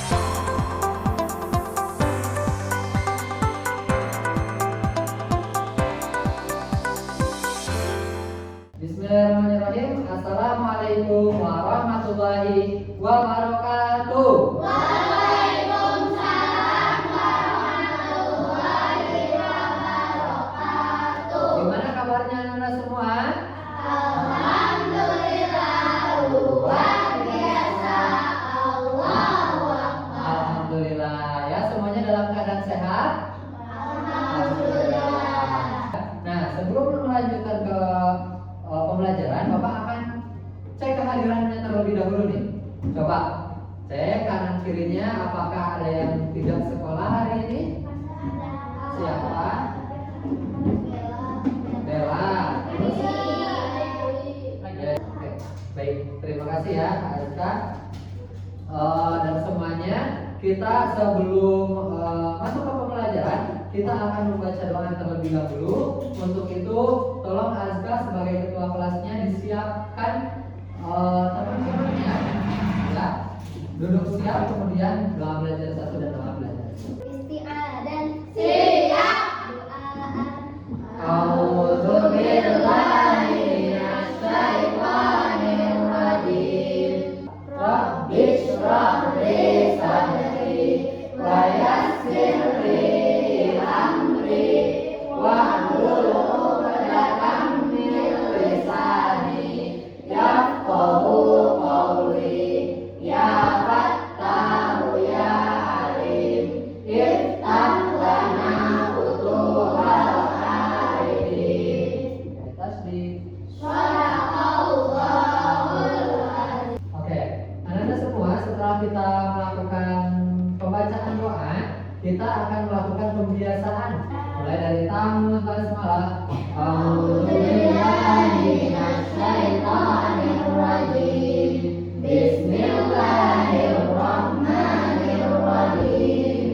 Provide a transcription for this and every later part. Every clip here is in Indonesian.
Bismillahirrahmanirrahim. Assalamualaikum warahmatullahi wabarakatuh. Waalaikumsalam warahmatullahi wabarakatuh. Gimana kabarnya anak semua? Alhamdulillah, luar biasa. Allahu Akbar. Alhamdulillah ya, semuanya dalam keadaan sehat. Alhamdulillah. Nah, sebelum melanjutkan ke pembelajaran, Bapak akan cek kehadirannya terlebih dahulu nih. Coba cek kanan kirinya, apakah ada yang tidak sekolah hari ini? Siapa? Bella. Terus? Ya, oke. Baik, terima kasih ya Kak Aska. Dan semuanya, kita sebelum masuk ke pembelajaran, kita akan membaca doa terlebih dahulu. Untuk itu, tolong Azka sebagai ketua kelasnya disiapkan teman-temannya, ya, duduk siap, kemudian doa belajar 1 dan doa belajar. Isti'adan siap. A'udzu billahi minasyaitonir rajim. Rabbi shrah li sadri wa yassir li amri wahlul 'uqdatam min lisani yafqahu qawli. Ya Fattahu ya Alim, iftah lana futuhal arifin. Tasbih. Shadaqallahul azim. Oke, anak-anak semua, setelah kita melakukan pembacaan doa, kita akan melakukan pembiasaan mulai dari ta'awudz basmalah. A'udzubillahi minasyaitonir rajim. Bismillahirrahmanirrahim.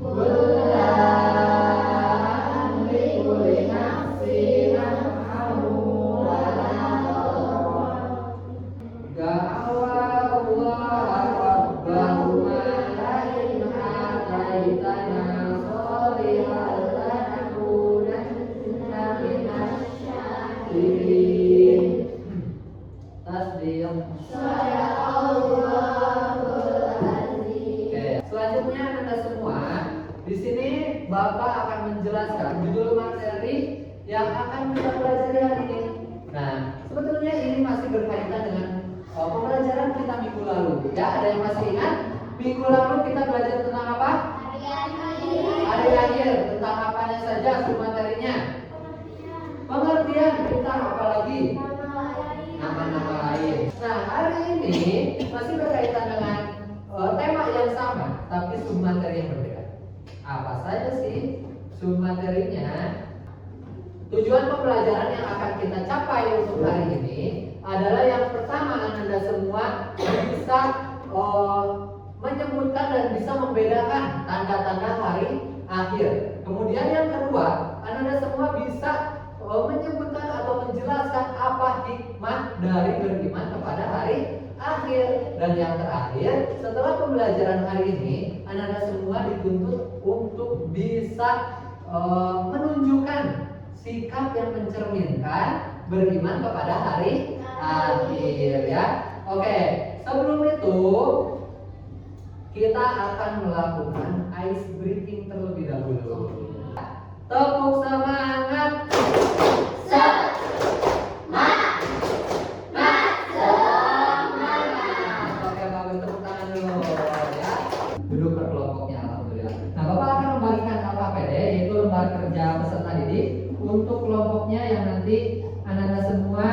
Qul la amliku li nafsi naf'an wa la darra. Oke, selanjutnya Anda semua, di sini Bapak akan menjelaskan judul materi yang akan kita pelajari hari ini. Nah, sebetulnya ini masih berkaitan dengan pembelajaran kita minggu lalu. Ya, ada yang masih ingat? Minggu lalu kita belajar tentang apa? Hari akhir. Tentang apanya saja materinya? Pengertian. Tentang apa lagi? Nama-nama lain. Nah, hari ini masih berkaitan dengan tema yang sama, tapi submateri yang berbeda. Apa saja sih submaterinya? Tujuan pembelajaran yang akan kita capai untuk hari ini adalah yang pertama, Anda semua bisa menyebutkan dan bisa membedakan tanda-tanda hari akhir. Kemudian yang kedua, Anda semua bisa menyebutkan atau menjelaskan apa hikmah dari beriman kepada hari akhir. Dan yang terakhir, setelah pembelajaran hari ini, Anda semua dituntut untuk bisa menunjukkan sikap yang mencerminkan beriman kepada hari akhir, ya. Oke, sebelum itu kita akan melakukan ice breaking terlebih dahulu. Tepuk semangat. Oke, bagus, tepuk tangan dulu, ya. Duduk berkelompoknya, alhamdulillah. Nah, Bapak akan membagikan LKPD, yaitu lembar kerja peserta didik, untuk kelompoknya yang nanti anak-anak semua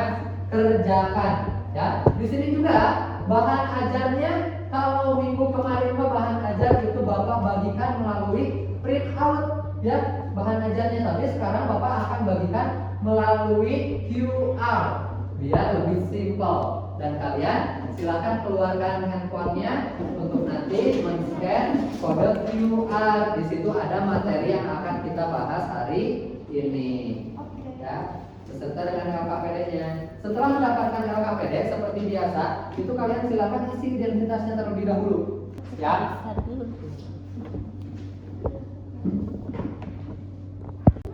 kerjakan, ya. Di sini juga bahan ajarnya, kalau minggu kemarin bahan ajar itu Bapak bagikan melalui print out, ya, bahan ajarnya. Tapi sekarang Bapak akan bagikan melalui QR biar lebih simpel. Dan kalian silakan keluarkan handphonenya untuk nanti men-scan kode QR. Di situ ada materi yang akan kita bahas hari ini, ya, beserta dengan LKPD-nya. Setelah mendapatkan LKPD seperti biasa, itu kalian silakan isi identitasnya terlebih dahulu. Ya.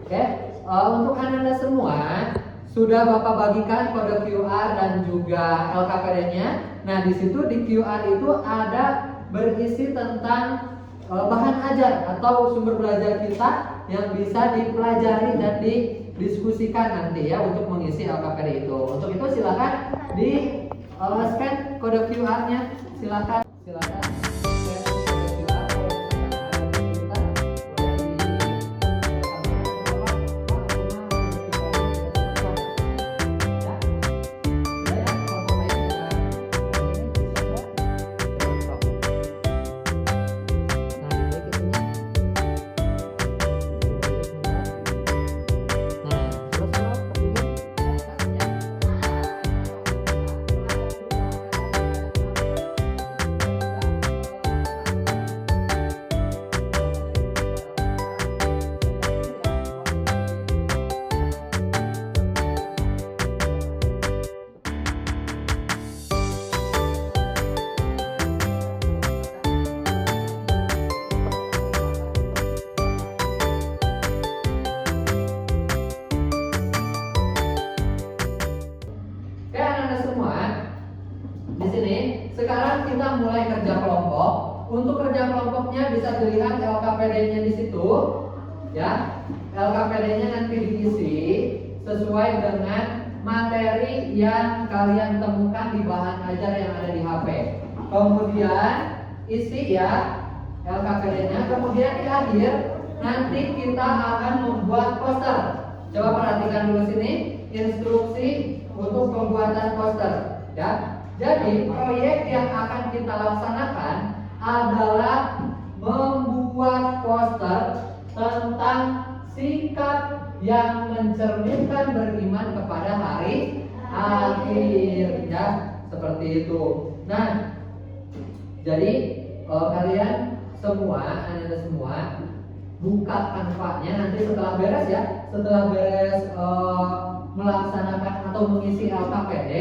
Oke, untuk Anda semua sudah Bapak bagikan kode QR dan juga LKPD-nya. Nah, di situ di QR itu ada berisi tentang bahan ajar atau sumber belajar kita yang bisa dipelajari dan didiskusikan nanti ya untuk mengisi LKPD itu. Untuk itu silakan di scan kode QR-nya. Silakan. Sekarang kita mulai kerja kelompok. Untuk kerja kelompoknya bisa dilihat LKPD-nya di situ, ya. LKPD-nya nanti diisi sesuai dengan materi yang kalian temukan di bahan ajar yang ada di HP. Kemudian isi ya LKPD-nya. Kemudian di akhir nanti kita akan membuat poster. Coba perhatikan dulu sini instruksi untuk pembuatan poster, ya. Jadi proyek yang akan kita laksanakan adalah membuat poster tentang sikap yang mencerminkan beriman kepada hari akhir, ya, seperti itu. Nah, jadi kalian semua, Anda semua buka kanvanya nanti setelah beres ya, setelah beres melaksanakan atau mengisi LKPD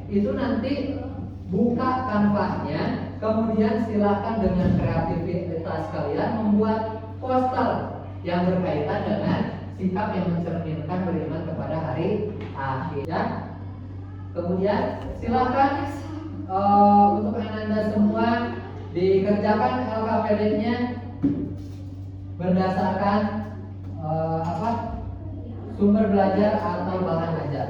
itu nanti buka kanvasnya, kemudian silakan dengan kreativitas kalian membuat poster yang berkaitan dengan sikap yang mencerminkan beriman kepada hari akhir. Ya. Kemudian silakan untuk Anda semua dikerjakan LKPD-nya berdasarkan sumber belajar atau bahan ajar.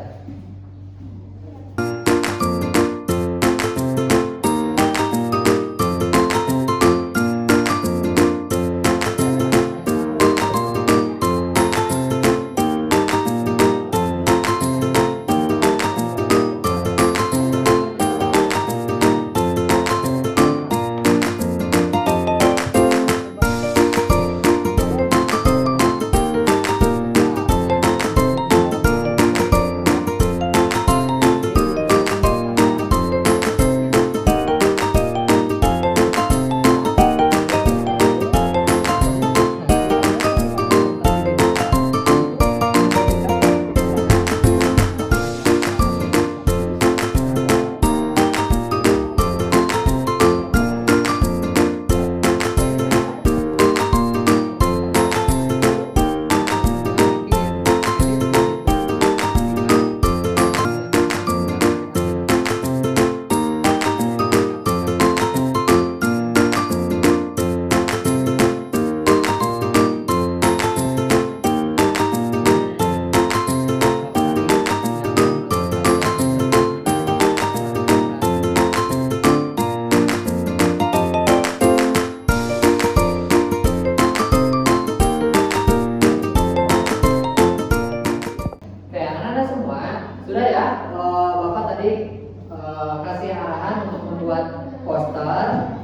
Kasih arahan untuk membuat poster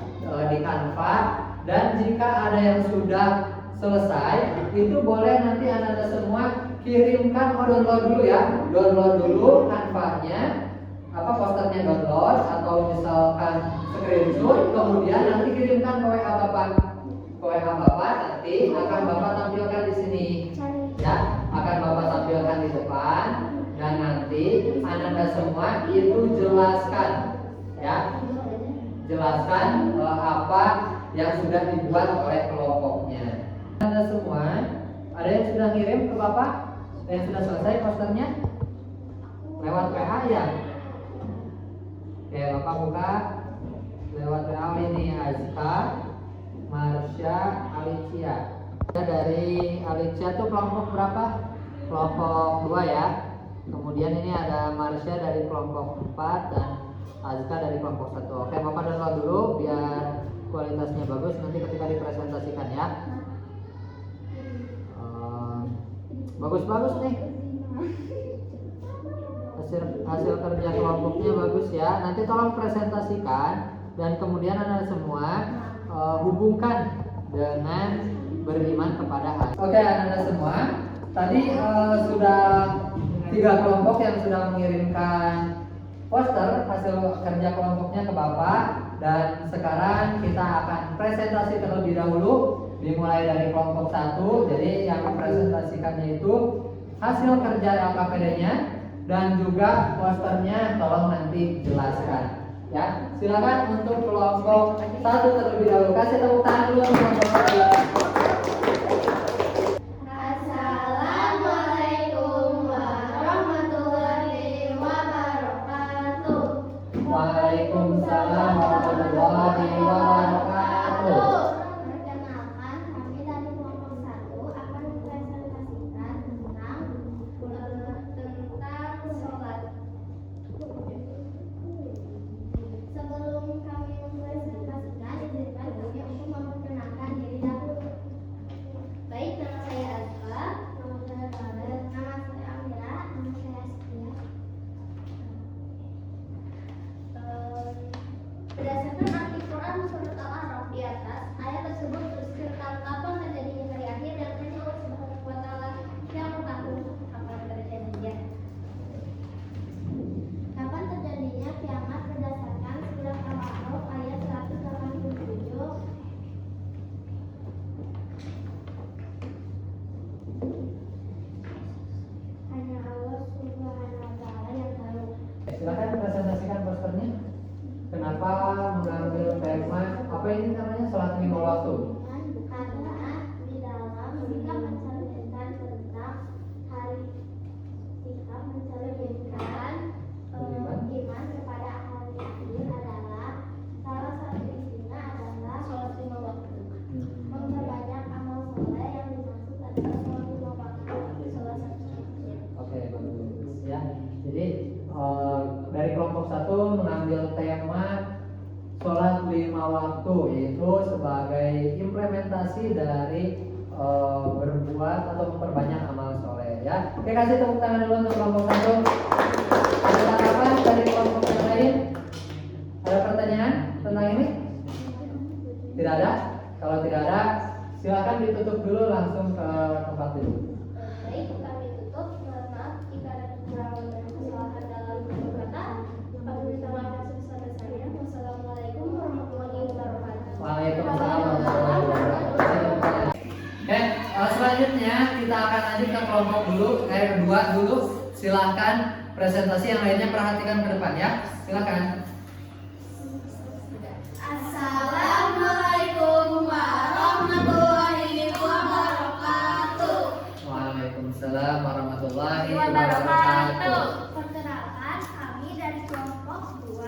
di Canva, dan jika ada yang sudah selesai itu boleh nanti Anda semua kirimkan, download dulu ya, download dulu Canva-nya, posternya download atau misalkan screenshot, kemudian nanti kirimkan ke WA Bapak. Ke WA Bapak nanti akan Bapak tampilkan di sini, ya, akan Bapak tampilkan di depan. Dan nanti Anda semua itu jelaskan, ya, menjelaskan apa yang sudah dibuat oleh kelompoknya. Anda semua, ada yang sudah ngirim ke Bapak? Ada yang sudah selesai posternya? Lewat WA ya? Oke, Bapak buka lewat WA ini Azka, Marsha, Alicia. Dari Alicia tuh kelompok berapa? Kelompok 2 ya. Kemudian ini ada Marsha dari kelompok 4 dan Azka dari kelompok 1. Oke, Bapak download dulu biar kualitasnya bagus nanti ketika dipresentasikan ya. Bagus-bagus nih. Hasil kerja kelompoknya bagus ya. Nanti tolong presentasikan dan kemudian Anda semua hubungkan dengan beriman kepada Allah. Oke, Anda semua. Tadi sudah 3 kelompok yang sudah mengirimkan poster hasil kerja kelompoknya ke Bapak, dan sekarang kita akan presentasi terlebih dahulu dimulai dari kelompok 1. Jadi yang mempresentasikannya itu hasil kerja LKPD-nya dan juga posternya tolong nanti jelaskan ya. Silakan untuk kelompok 1 terlebih dahulu. Kasih tepuk tangan dulu untuk kelompok 1. Assalamualaikum warahmatullahi wabarakatuh. Waalaikumsalam warahmatullahi wabarakatuh. Perkenalkan, kami dari kelompok 1 akan mempresentasikan tentang sholat. Sebelum kami mempresentasikan, izinkan kami untuk memperkenalkan diri dahulu. Baik, nama saya Azka, nama saya Amira, nama saya Astia. Berdasarkan arti Quran surat Al-A'raf di atas, ayat tersebut berisi tentang kapan terjadinya hari akhir dan hanya Allah Subhanahu wa Ta'ala yang tahu kapan terjadinya. Kapan terjadinya kiamat berdasarkan surat Al-A'raf ayat 187. Hanya Allah Subhanahu wa Ta'ala yang tahu. Silakan presentasikan posternya. Kenapa mengambil tema apa ini namanya sholat 5 waktu? Karena di dalam sikap mencerminkan tentang hari sikap mencerminkan iman kepada hari akhir adalah salah satu isinya adalah sholat 5 waktu. Memperbanyak amal soleh yang dimaksud adalah sholat 5 waktu di salah satu waktu. Oke, bagus ya. Jadi dari kelompok 1 mengambil tema sholat 5 waktu, yaitu sebagai implementasi dari berbuat atau memperbanyak amal soleh ya. Oke, kasih tepuk tangan dulu untuk kelompok 1. Ada tanggapan dari kelompok yang lain? Ada pertanyaan tentang ini? Tidak ada? Kalau tidak ada, silakan ditutup dulu langsung ke tempat dulu. Baik, kami tutup. Mohon maaf jika ada kekurangan dan kesalahan dalam berkata. Kami minta maaf yang sebesar-besarnya. Wassalamualaikum warahmatullahi wabarakatuh. Waalaikumsalam warahmatullahi wabarakatuh. Oke, selanjutnya kita akan lanjut ke kelompok dulu, kedua dulu. Silahkan presentasi, yang lainnya perhatikan ke depan ya. Silakan. Assalamualaikum warahmatullahi wabarakatuh. Waalaikumsalam warahmatullahi wabarakatuh. Perkenalkan, kami dari kelompok 2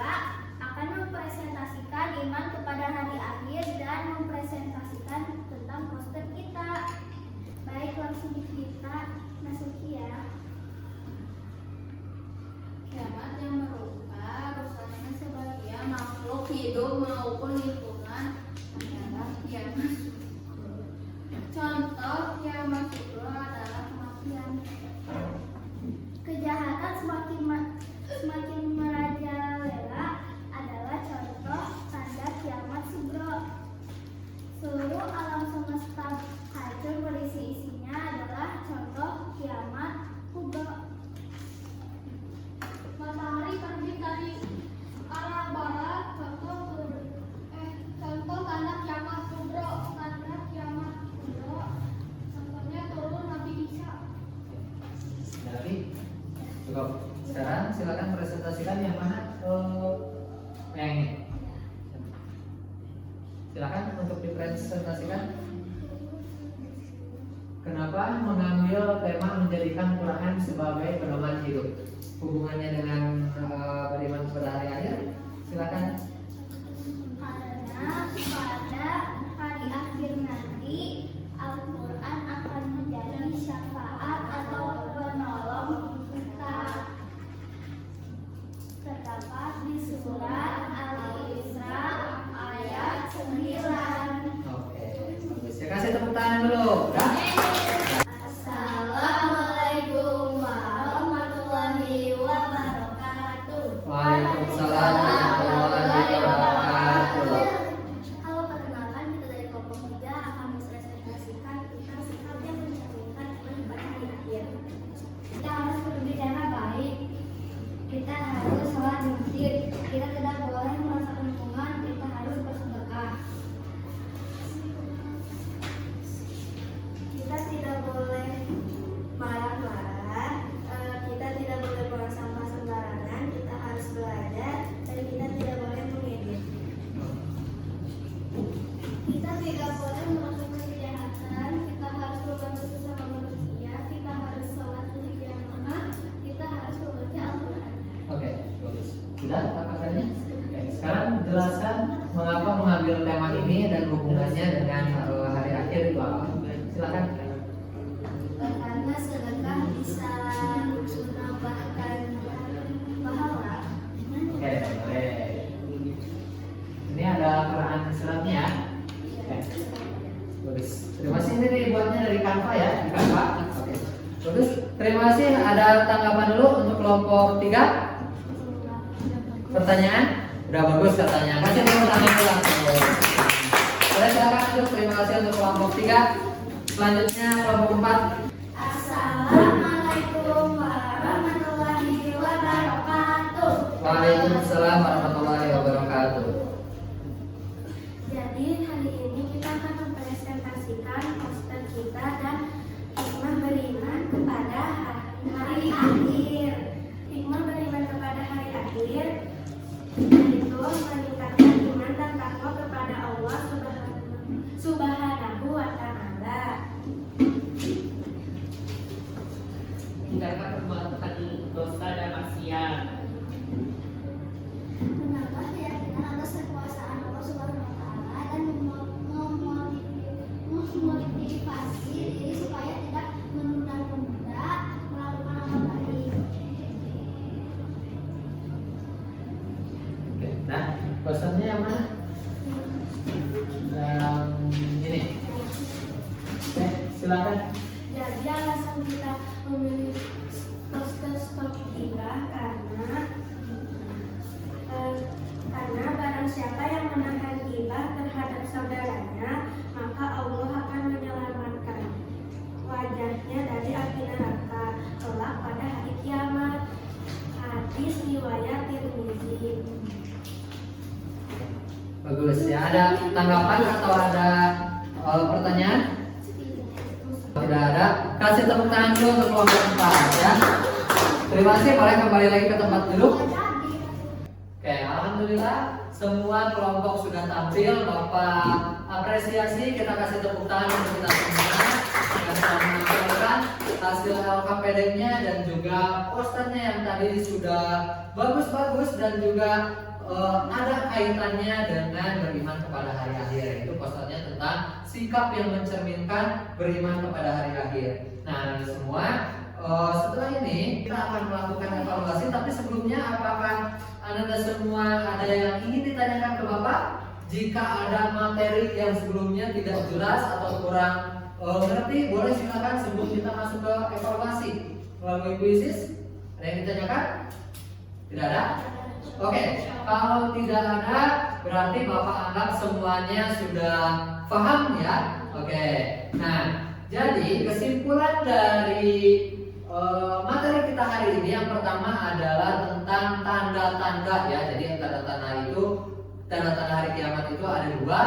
akan mempresentasikan iman kepada hari akhir dan mempresentasikan tentang poster kita. Baik, langsung kita masuki ya. Kiamat yang merupakan rusaknya sebagian makhluk hidup maupun lingkungan adalah kiamat sugro. Contoh kiamat sugro adalah kematian. Kejahatan semakin merajalela adalah contoh tanda kiamat sugro. Seluruh alam semesta hancur berisi isinya adalah contoh kiamat kubro. Matahari terbit dari arah barat, contoh tanda kiamat kubro. Tanda kiamat kubro contohnya turun Nabi Isa. Dari cukup. Sekarang silakan presentasikan yang mana? Yang ini. Silakan untuk dipresentasikan. Kenapa mengambil tema menjadikan Quran sebagai pedoman hidup? Hubungannya dengan beriman kepada hari akhir? Silakan. Karena pada hari akhir nanti Al-Quran akan menjadi syafaat atau penolong kita. Terdapat di surat Al-Isra ayat 9. Oke, bagus. Ya, kasih tepuk tangan dulu. Udah? Assalamualaikum warahmatullahi wabarakatuh. Waalaikumsalam warahmatullahi wabarakatuh. Halo, perkenalkan kita dari kelompok 3 akan mempresentasikan tentang sikap yang mencerminkan kehidupan hari akhir. Kita harus berbicara baik. Kita harus sholat di masjid. Kita tidak boleh merusak lingkungan. Kita harus bersedekah. Kita tidak boleh marah-marah. Kita tidak boleh buang sampah sembarangan. Kita harus belajar dan kita tidak boleh mengedit. Kita tidak boleh melakukan kejahatan. Kita harus membantu sesama manusia. Kita harus sholat di jamaah. Kita harus membaca Al-Quran. Oke, bagus. Sudah paparannya? Oke, sekarang jelaskan mengapa mengambil tema ini dan hubungannya dengan hari akhir itu apa? Silakan. Karena sedekah bisa menambahkan pahala. Oke, boleh. Ini ada Quran suratnya ya. Oke, bagus. Terima kasih, ini dibuatnya dari Canva ya, di Canva. Oke, bagus. Terima kasih. Ada tanggapan dulu untuk kelompok 3? Pertanyaan? Udah bagus katanya. Kasih tepuk tangan dulu. Boleh silakan lanjut. Terima kasih untuk kelompok 3. Selanjutnya kelompok 4. Assalamualaikum warahmatullahi wabarakatuh. Waalaikumsalam warahmatullahi wabarakatuh. Jadi hari ini kita akan mempresentasikan poster kita dan hikmah beriman kepada hari akhir. Hikmah beriman kepada hari akhir itu meningkatkan iman dan takwa kepada Allah Subhanahu wa Ta'ala. Tindakan perbuatan dosa dan maksiat. Menambah keyakinan atas kekuasaan Allah Subhanahu wa Ta'ala dan memotivasi diri supaya tidak menunda-nunda melakukan amal baik. Oke, nah, pesannya yang mana? Yang ini. Oke, silakan. Jadi alasan kita memilih poster stok hijrah karena barang siapa yang menahan gibah terhadap saudaranya, maka Allah akan menyelamatkan wajahnya dari api neraka kelak pada hari kiamat. Hadis riwayat Tirmizi. Bagus ya. Ada tanggapan atau ada pertanyaan? Tidak ada. Kasih tepuk tangan dulu untuk kelompok 4 ya. Terima kasih. Boleh kembali lagi ke tempat duduk. Oke, alhamdulillah semua kelompok sudah tampil. Bapak apresiasi, kita kasih tepuk tangan untuk kita semua yang telah menampilkan hasil LKPD-nya dan juga posternya yang tadi sudah bagus-bagus dan juga ada kaitannya dengan beriman kepada hari akhir. Itu posternya tentang sikap yang mencerminkan beriman kepada hari akhir. Nah, semua setelah ini kita akan melakukan evaluasi. Tapi sebelumnya, apakah Anda semua ada yang ingin ditanyakan ke Bapak? Jika ada materi yang sebelumnya tidak jelas atau kurang ngerti, boleh silakan sebelum kita masuk ke evaluasi melalui kuisis. Ada yang ditanyakan? Tidak ada? Oke, kalau tidak ada berarti Bapak anggap semuanya sudah paham ya. Oke, nah jadi kesimpulan dari materi kita hari ini yang pertama adalah tentang tanda-tanda ya. Jadi tanda-tanda itu, tanda-tanda hari kiamat itu ada dua,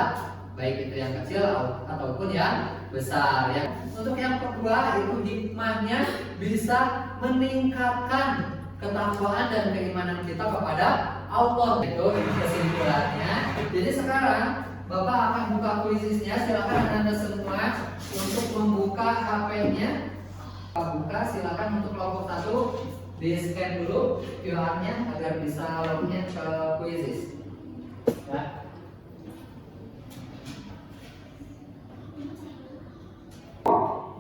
baik itu yang kecil ataupun yang besar ya. Untuk yang kedua itu hikmahnya bisa meningkatkan ketakwaan dan keimanan kita kepada Allah. Itu kesimpulannya. Jadi sekarang Bapak akan buka kuisisnya. Silakan Anda semua untuk membuka HP-nya. Buka, silakan untuk kelompok 1 di scan dulu QR-nya agar bisa login ke kuisis. Ya.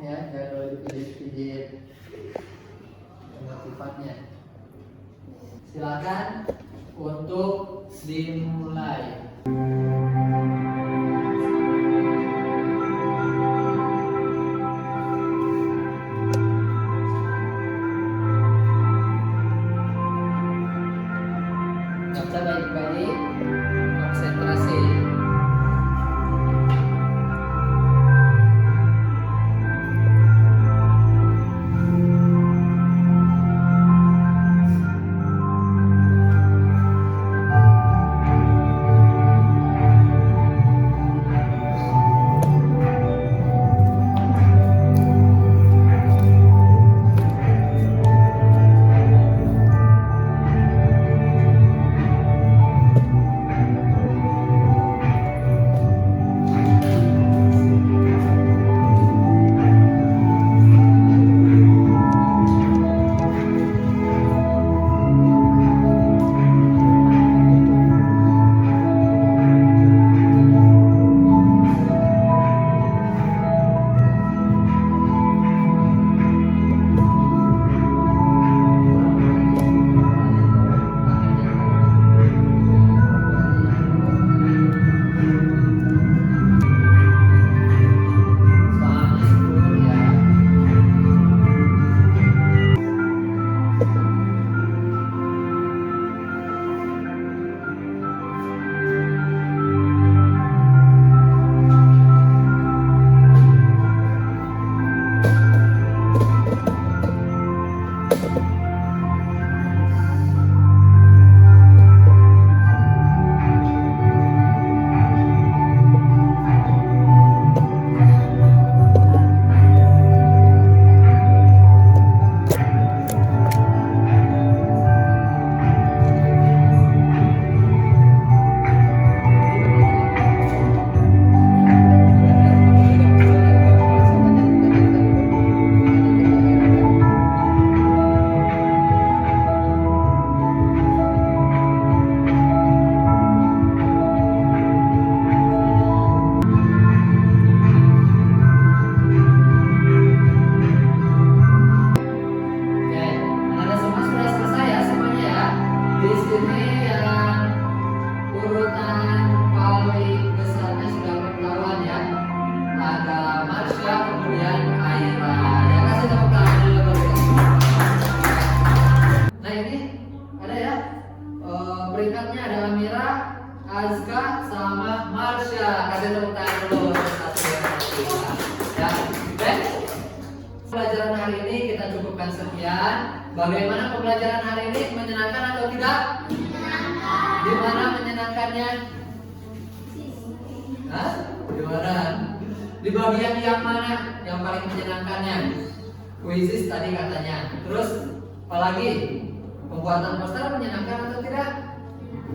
Ya, jangan lupa dipijit-pijit sifatnya. Silakan untuk dimulai. Baca baik-baik, konsentrasi. Pembelajaran hari ini kita cukupkan sekian. Bagaimana pembelajaran hari ini? Menyenangkan atau tidak? Menyenangkan. Di mana menyenangkannya? Hah? Di mana? Di bagian yang mana yang paling menyenangkannya? Kuisis tadi katanya. Terus apalagi? Pembuatan poster menyenangkan atau tidak?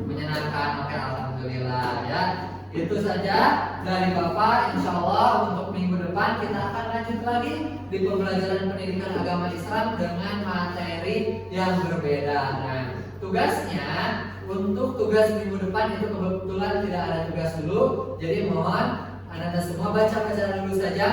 Menyenangkan. Oke, alhamdulillah ya. Itu saja dari Bapak. Insya Allah untuk minggu depan kita akan lanjut lagi di pembelajaran pendidikan agama Islam dengan materi yang berbeda. Nah, tugasnya untuk tugas minggu depan itu kebetulan tidak ada tugas dulu. Jadi mohon Anda semua baca-baca dulu saja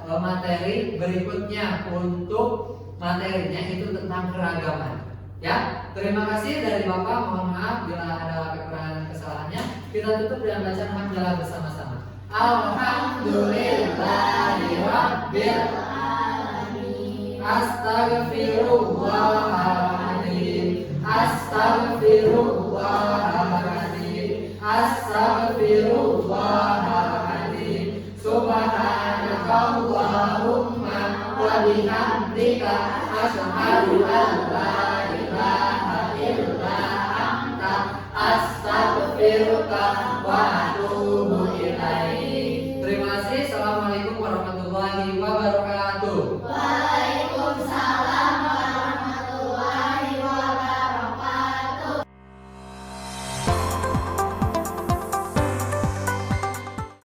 materi berikutnya. Untuk materinya itu tentang keragaman. Ya, terima kasih dari Bapak. Mohon maaf bila ada kekurangan kesalahannya. Kita tutup dengan bacaan hamdalah bersama-sama. Alhamdulillahirabbil alamin. Astaghfirullahaladzim. Astaghfirullahaladzim. Astaghfirullahaladzim. Subhanakallahumma wa bihamdika asyhadu an la